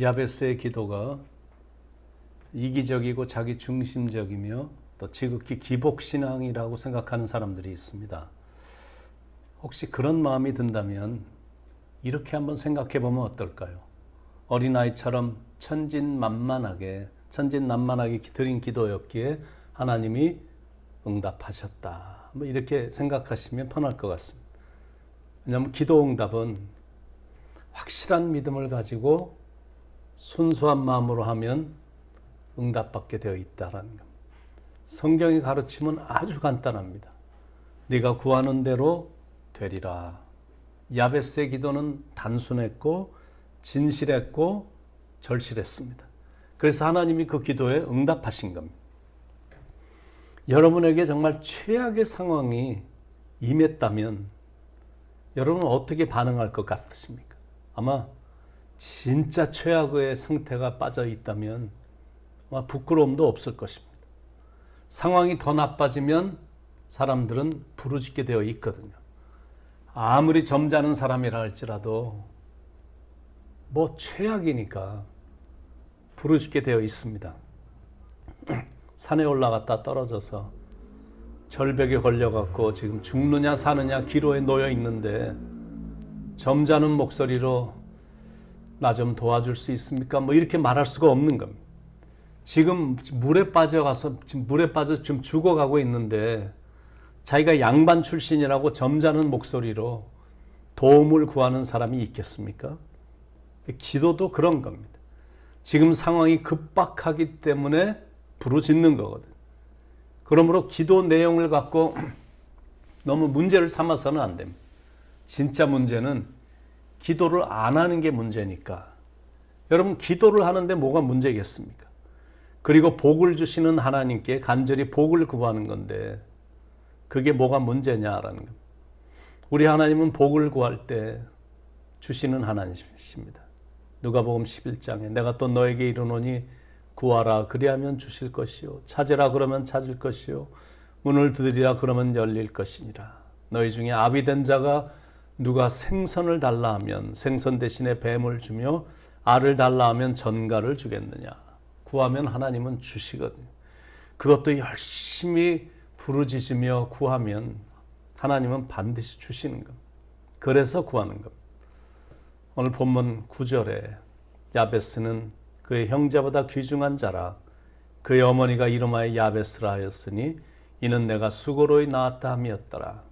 야베스의 기도가 이기적이고 자기 중심적이며 또 지극히 기복신앙이라고 생각하는 사람들이 있습니다. 혹시 그런 마음이 든다면 이렇게 한번 생각해 보면 어떨까요? 어린아이처럼 천진난만하게 드린 기도였기에 하나님이 응답하셨다. 뭐 이렇게 생각하시면 편할 것 같습니다. 왜냐하면 기도 응답은 확실한 믿음을 가지고 순수한 마음으로 하면 응답받게 되어 있다라는 겁니다. 성경의 가르침은 아주 간단합니다. 네가 구하는 대로 되리라. 야베스의 기도는 단순했고 진실했고 절실했습니다. 그래서 하나님이 그 기도에 응답하신 겁니다. 여러분에게 정말 최악의 상황이 임했다면 여러분은 어떻게 반응할 것 같으십니까? 아마 진짜 최악의 상태가 빠져 있다면 아마 부끄러움도 없을 것입니다. 상황이 더 나빠지면 사람들은 부르짖게 되어 있거든요. 아무리 점잖은 사람이라 할지라도 뭐 최악이니까 부르짖게 되어 있습니다. 산에 올라갔다 떨어져서 절벽에 걸려갖고 지금 죽느냐 사느냐 기로에 놓여 있는데 점잖은 목소리로 나 좀 도와줄 수 있습니까? 뭐 이렇게 말할 수가 없는 겁니다. 지금 물에 빠져 좀 죽어가고 있는데 자기가 양반 출신이라고 점잖은 목소리로 도움을 구하는 사람이 있겠습니까? 기도도 그런 겁니다. 지금 상황이 급박하기 때문에 부르짖는 거거든요. 그러므로 기도 내용을 갖고 너무 문제를 삼아서는 안 됩니다. 진짜 문제는 기도를 안 하는 게 문제니까. 여러분 기도를 하는데 뭐가 문제겠습니까? 그리고 복을 주시는 하나님께 간절히 복을 구하는 건데 그게 뭐가 문제냐라는 겁니다. 우리 하나님은 복을 구할 때 주시는 하나님이십니다. 누가복음 11장에 내가 또 너에게 이르노니 구하라 그리하면 주실 것이요 찾으라 그러면 찾을 것이요 문을 두드리라 그러면 열릴 것이니라. 너희 중에 아비된 자가 누가 생선을 달라 하면 생선 대신에 뱀을 주며 알을 달라 하면 전갈을 주겠느냐. 구하면 하나님은 주시거든요. 그것도 열심히 부르짖으며 구하면 하나님은 반드시 주시는 겁니다. 그래서 구하는 겁니다. 오늘 본문 9절에 야베스는 그의 형제보다 귀중한 자라 그의 어머니가 이름하여 야베스라 하였으니 이는 내가 수고로이 낳았다 함이었더라.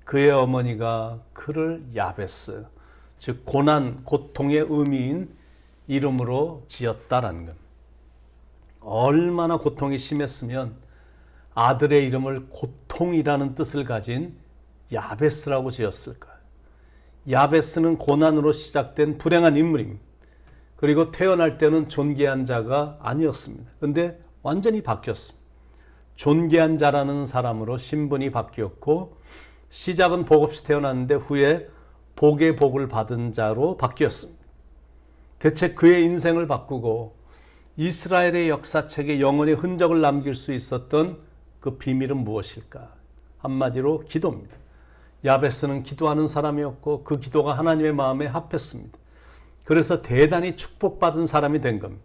그의 어머니가 그를 야베스, 즉 고난, 고통의 의미인 이름으로 지었다라는 겁니다. 얼마나 고통이 심했으면 아들의 이름을 고통이라는 뜻을 가진 야베스라고 지었을까요? 야베스는 고난으로 시작된 불행한 인물입니다. 그리고 태어날 때는 존귀한 자가 아니었습니다. 그런데 완전히 바뀌었습니다. 존귀한 자라는 사람으로 신분이 바뀌었고 시작은 복 없이 태어났는데 후에 복의 복을 받은 자로 바뀌었습니다. 대체 그의 인생을 바꾸고 이스라엘의 역사책에 영원히 흔적을 남길 수 있었던 그 비밀은 무엇일까? 한마디로 기도입니다. 야베스는 기도하는 사람이었고 그 기도가 하나님의 마음에 합했습니다. 그래서 대단히 축복받은 사람이 된 겁니다.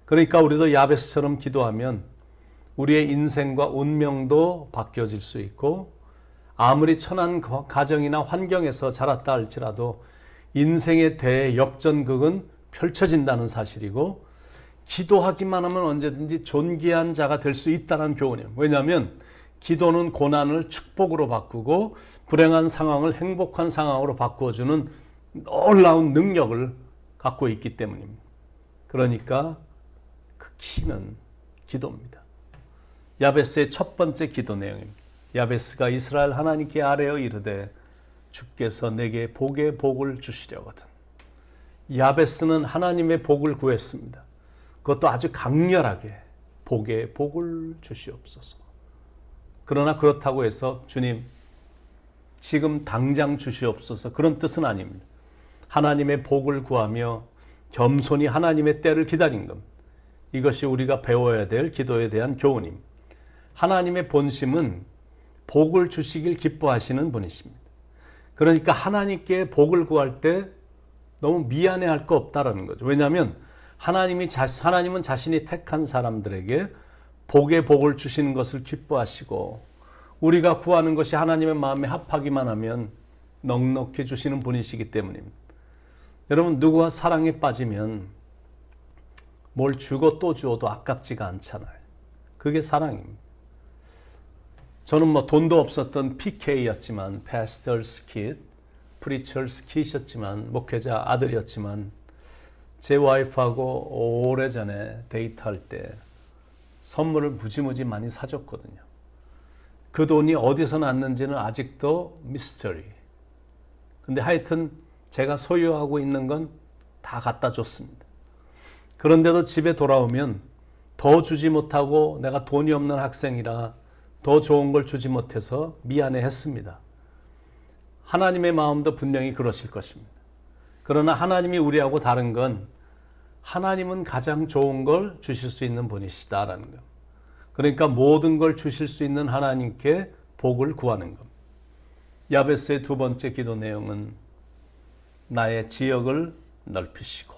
그러니까 우리도 야베스처럼 기도하면 우리의 인생과 운명도 바뀌어질 수 있고 아무리 천한 가정이나 환경에서 자랐다 할지라도 인생의 대역전극은 펼쳐진다는 사실이고 기도하기만 하면 언제든지 존귀한 자가 될 수 있다는 교훈이에요. 왜냐하면 기도는 고난을 축복으로 바꾸고 불행한 상황을 행복한 상황으로 바꾸어주는 놀라운 능력을 갖고 있기 때문입니다. 그러니까 그 키는 기도입니다. 야베스의 첫 번째 기도 내용입니다. 야베스가 이스라엘 하나님께 아뢰어 이르되 주께서 내게 복의 복을 주시려거든. 야베스는 하나님의 복을 구했습니다. 그것도 아주 강렬하게 복의 복을 주시옵소서. 그러나 그렇다고 해서 주님 지금 당장 주시옵소서 그런 뜻은 아닙니다. 하나님의 복을 구하며 겸손히 하나님의 때를 기다린 겁니다. 이것이 우리가 배워야 될 기도에 대한 교훈입니다. 하나님의 본심은 복을 주시길 기뻐하시는 분이십니다. 그러니까 하나님께 복을 구할 때 너무 미안해할 거 없다라는 거죠. 왜냐하면 하나님은 자신이 택한 사람들에게 복의 복을 주시는 것을 기뻐하시고 우리가 구하는 것이 하나님의 마음에 합하기만 하면 넉넉히 주시는 분이시기 때문입니다. 여러분, 누구와 사랑에 빠지면 뭘 주고 또 주어도 아깝지가 않잖아요. 그게 사랑입니다. 저는 돈도 없었던 PK였지만, Pastor's Kid, Preacher's Kid이었지만, 목회자 아들이었지만, 제 와이프하고 오래전에 데이트할 때 선물을 무지무지 많이 사줬거든요. 그 돈이 어디서 났는지는 아직도 미스터리. 근데 하여튼 제가 소유하고 있는 건 다 갖다 줬습니다. 그런데도 집에 돌아오면 더 주지 못하고 내가 돈이 없는 학생이라 더 좋은 걸 주지 못해서 미안해 했습니다. 하나님의 마음도 분명히 그러실 것입니다. 그러나 하나님이 우리하고 다른 건 하나님은 가장 좋은 걸 주실 수 있는 분이시다라는 것. 그러니까 모든 걸 주실 수 있는 하나님께 복을 구하는 것. 야베스의 두 번째 기도 내용은 나의 지역을 넓히시고,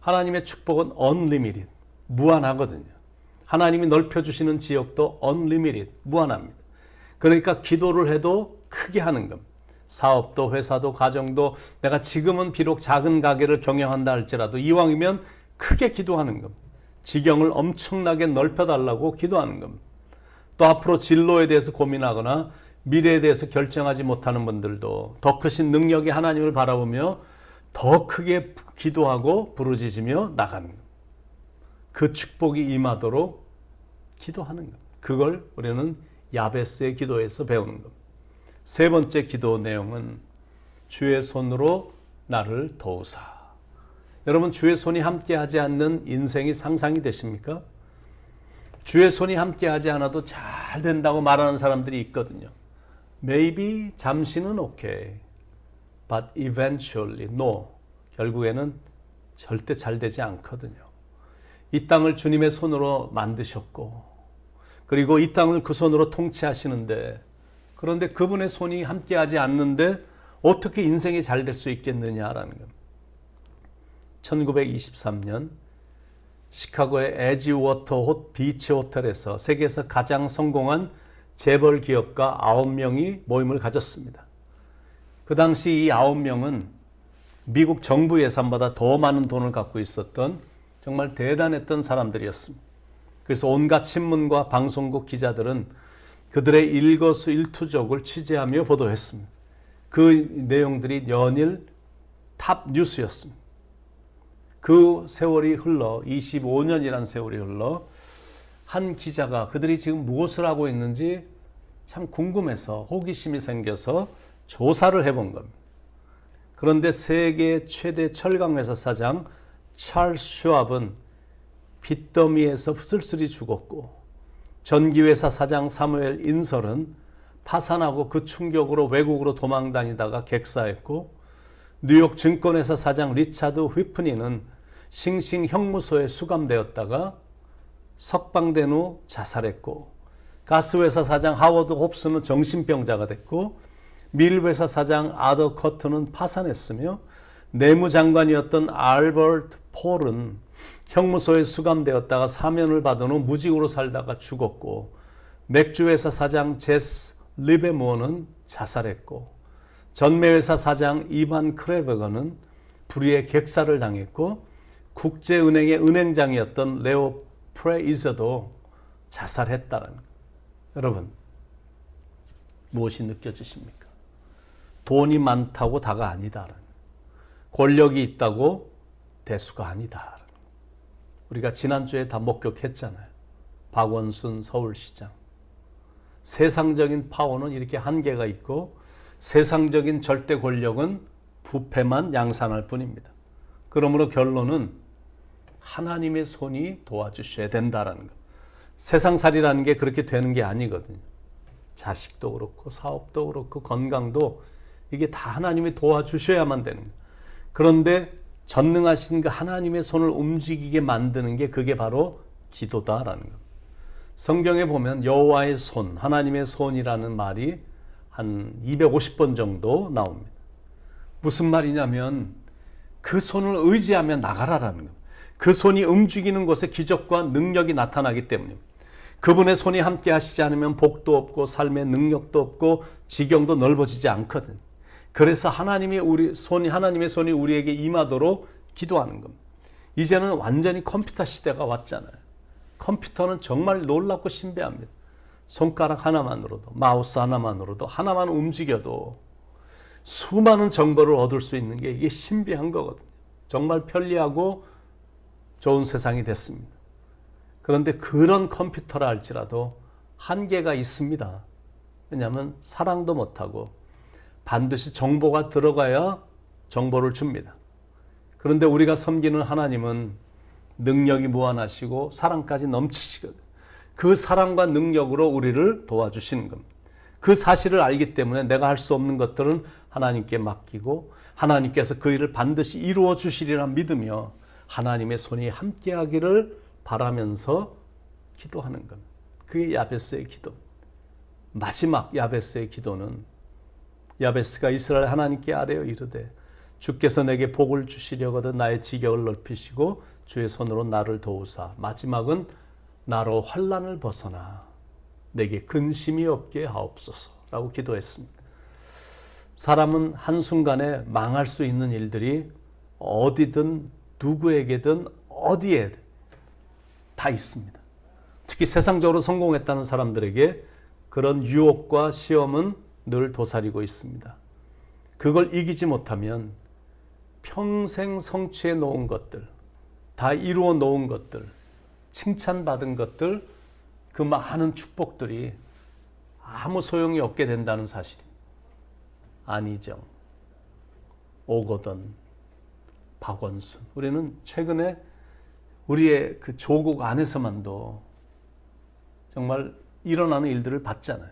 하나님의 축복은 unlimited, 무한하거든요. 하나님이 넓혀주시는 지역도 unlimited, 무한합니다. 그러니까 기도를 해도 크게 하는 겁니다. 사업도 회사도 가정도 내가 지금은 비록 작은 가게를 경영한다 할지라도 이왕이면 크게 기도하는 겁니다. 지경을 엄청나게 넓혀달라고 기도하는 겁니다. 또 앞으로 진로에 대해서 고민하거나 미래에 대해서 결정하지 못하는 분들도 더 크신 능력의 하나님을 바라보며 더 크게 기도하고 부르짖으며 나가는 겁니다. 그 축복이 임하도록 기도하는 겁니다. 그걸 우리는 야베스의 기도에서 배우는 겁니다. 세 번째 기도 내용은 주의 손으로 나를 도우사. 여러분, 주의 손이 함께하지 않는 인생이 상상이 되십니까? 주의 손이 함께하지 않아도 잘 된다고 말하는 사람들이 있거든요. Maybe 잠시는 okay, but eventually no. 결국에는 절대 잘 되지 않거든요. 이 땅을 주님의 손으로 만드셨고, 그리고 이 땅을 그 손으로 통치하시는데, 그런데 그분의 손이 함께하지 않는데 어떻게 인생이 잘 될 수 있겠느냐라는 겁니다. 1923년 시카고의 에지워터 비치 호텔에서 세계에서 가장 성공한 재벌 기업가 9명이 모임을 가졌습니다. 그 당시 이 9명은 미국 정부 예산보다 더 많은 돈을 갖고 있었던 정말 대단했던 사람들이었습니다. 그래서 온갖 신문과 방송국 기자들은 그들의 일거수일투족을 취재하며 보도했습니다. 그 내용들이 연일 탑 뉴스였습니다. 그 세월이 흘러 25년이라는 세월이 흘러 한 기자가 그들이 지금 무엇을 하고 있는지 참 궁금해서 호기심이 생겨서 조사를 해본 겁니다. 그런데 세계 최대 철강회사 사장 찰스 슈왑은 빚더미에서 쓸쓸히 죽었고, 전기회사 사장 사무엘 인설은 파산하고 그 충격으로 외국으로 도망 다니다가 객사했고, 뉴욕 증권회사 사장 리차드 휘프니는 싱싱 형무소에 수감되었다가 석방된 후 자살했고, 가스회사 사장 하워드 홉스는 정신병자가 됐고, 밀회사 사장 아더 커트는 파산했으며, 내무장관이었던 알버트 폴은 형무소에 수감되었다가 사면을 받은 후 무직으로 살다가 죽었고, 맥주회사 사장 제스 리베모어는 자살했고, 전매회사 사장 이반 크레버거는 불의의 객사를 당했고, 국제은행의 은행장이었던 레오 프레이저도 자살했다는 것. 여러분, 무엇이 느껴지십니까? 돈이 많다고 다가 아니다. 권력이 있다고 대수가 아니다. 우리가 지난주에 다 목격했잖아요. 박원순 서울시장. 세상적인 파워는 이렇게 한계가 있고 세상적인 절대 권력은 부패만 양산할 뿐입니다. 그러므로 결론은 하나님의 손이 도와주셔야 된다는 것. 세상살이라는 게 그렇게 되는 게 아니거든요. 자식도 그렇고 사업도 그렇고 건강도 이게 다 하나님이 도와주셔야만 되는 거예요. 그런데 전능하신 그 하나님의 손을 움직이게 만드는 게 그게 바로 기도다라는 것. 성경에 보면 여호와의 손, 하나님의 손이라는 말이 한 250번 정도 나옵니다. 무슨 말이냐면 그 손을 의지하며 나가라라는 것. 그 손이 움직이는 곳에 기적과 능력이 나타나기 때문입니다. 그분의 손이 함께 하시지 않으면 복도 없고 삶의 능력도 없고 지경도 넓어지지 않거든. 그래서 하나님의 손이 우리에게 임하도록 기도하는 겁니다. 이제는 완전히 컴퓨터 시대가 왔잖아요. 컴퓨터는 정말 놀랍고 신비합니다. 손가락 하나만으로도, 마우스 하나만으로도, 하나만 움직여도 수많은 정보를 얻을 수 있는 게 이게 신비한 거거든요. 정말 편리하고 좋은 세상이 됐습니다. 그런데 그런 컴퓨터라 할지라도 한계가 있습니다. 왜냐하면 사랑도 못하고 반드시 정보가 들어가야 정보를 줍니다. 그런데 우리가 섬기는 하나님은 능력이 무한하시고 사랑까지 넘치시거든요. 그 사랑과 능력으로 우리를 도와주시는 겁니다. 그 사실을 알기 때문에 내가 할 수 없는 것들은 하나님께 맡기고 하나님께서 그 일을 반드시 이루어 주시리라 믿으며 하나님의 손이 함께하기를 바라면서 기도하는 겁니다. 그게 야베스의 기도. 마지막 야베스의 기도는 야베스가 이스라엘 하나님께 아뢰어 이르되 주께서 내게 복을 주시려거든 나의 지경을 넓히시고 주의 손으로 나를 도우사 마지막은 나로 환난을 벗어나 내게 근심이 없게 하옵소서라고 기도했습니다. 사람은 한순간에 망할 수 있는 일들이 어디든 누구에게든 어디에 다 있습니다. 특히 세상적으로 성공했다는 사람들에게 그런 유혹과 시험은 늘 도사리고 있습니다. 그걸 이기지 못하면 평생 성취해 놓은 것들, 다 이루어 놓은 것들, 칭찬받은 것들, 그 많은 축복들이 아무 소용이 없게 된다는 사실입니다. 안희정, 오거돈, 박원순. 우리는 최근에 우리의 그 조국 안에서만도 정말 일어나는 일들을 봤잖아요.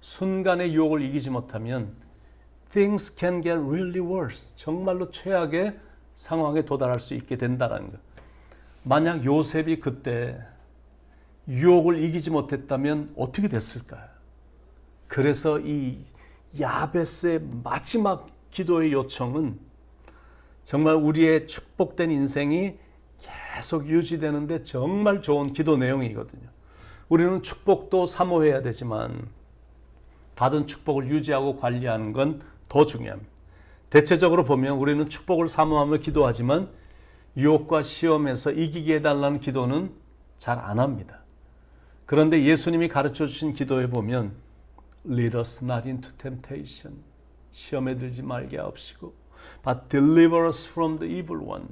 순간의 유혹을 이기지 못하면 things can get really worse. 정말로 최악의 상황에 도달할 수 있게 된다는 것. 만약 요셉이 그때 유혹을 이기지 못했다면 어떻게 됐을까요? 그래서 이 야베스의 마지막 기도의 요청은 정말 우리의 축복된 인생이 계속 유지되는데 정말 좋은 기도 내용이거든요. 우리는 축복도 사모해야 되지만 받은 축복을 유지하고 관리하는 건 더 중요합니다. 대체적으로 보면 우리는 축복을 사모하며 기도하지만 유혹과 시험에서 이기게 해달라는 기도는 잘 안 합니다. 그런데 예수님이 가르쳐 주신 기도에 보면 Lead us not into temptation. 시험에 들지 말게 하옵시고 But deliver us from the evil one.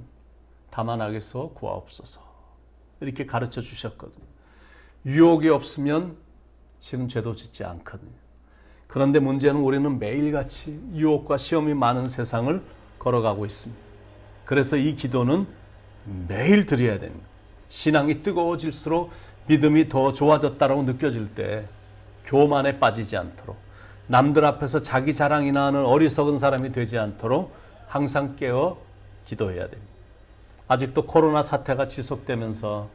다만 악에서 구하옵소서. 이렇게 가르쳐 주셨거든요. 유혹이 없으면 실은 죄도 짓지 않거든요. 그런데 문제는 우리는 매일같이 유혹과 시험이 많은 세상을 걸어가고 있습니다. 그래서 이 기도는 매일 드려야 됩니다. 신앙이 뜨거워질수록 믿음이 더 좋아졌다고 느껴질 때 교만에 빠지지 않도록 남들 앞에서 자기 자랑이나 하는 어리석은 사람이 되지 않도록 항상 깨어 기도해야 됩니다. 아직도 코로나 사태가 지속되면서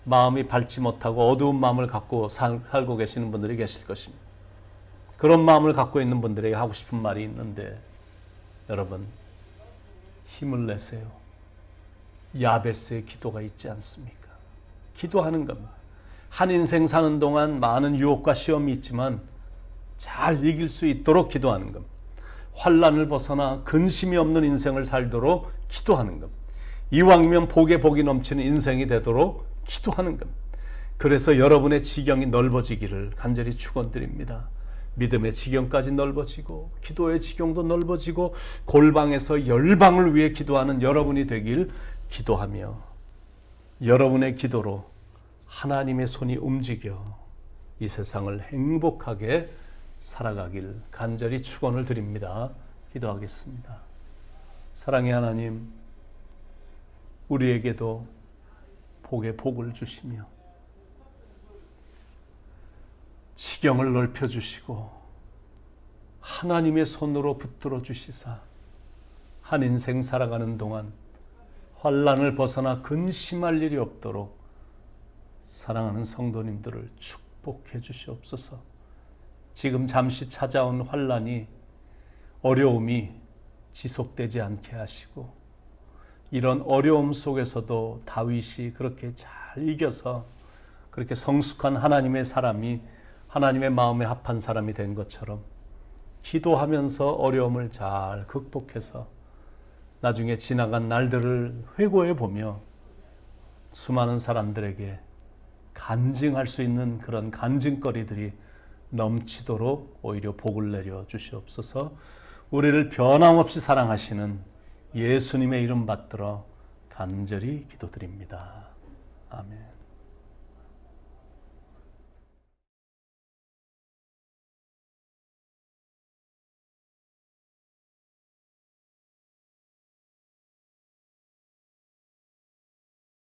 마음이 밝지 못하고 어두운 마음을 갖고 살고 계시는 분들이 계실 것입니다. 그런 마음을 갖고 있는 분들에게 하고 싶은 말이 있는데 여러분 힘을 내세요. 야베스의 기도가 있지 않습니까? 기도하는 겁니다. 한 인생 사는 동안 많은 유혹과 시험이 있지만 잘 이길 수 있도록 기도하는 겁니다. 환난을 벗어나 근심이 없는 인생을 살도록 기도하는 겁니다. 이왕이면 복에 복이 넘치는 인생이 되도록 기도하는 겁니다. 그래서 여러분의 지경이 넓어지기를 간절히 축원드립니다. 믿음의 지경까지 넓어지고 기도의 지경도 넓어지고 골방에서 열방을 위해 기도하는 여러분이 되길 기도하며 여러분의 기도로 하나님의 손이 움직여 이 세상을 행복하게 살아가길 간절히 축원을 드립니다. 기도하겠습니다. 사랑의 하나님, 우리에게도 복에 복을 주시며 지경을 넓혀주시고 하나님의 손으로 붙들어 주시사 한 인생 살아가는 동안 환난을 벗어나 근심할 일이 없도록 사랑하는 성도님들을 축복해 주시옵소서. 지금 잠시 찾아온 환난이 어려움이 지속되지 않게 하시고 이런 어려움 속에서도 다윗이 그렇게 잘 이겨서 그렇게 성숙한 하나님의 사람이 하나님의 마음에 합한 사람이 된 것처럼 기도하면서 어려움을 잘 극복해서 나중에 지나간 날들을 회고해 보며 수많은 사람들에게 간증할 수 있는 그런 간증거리들이 넘치도록 오히려 복을 내려 주시옵소서. 우리를 변함없이 사랑하시는 예수님의 이름 받들어 간절히 기도드립니다. 아멘.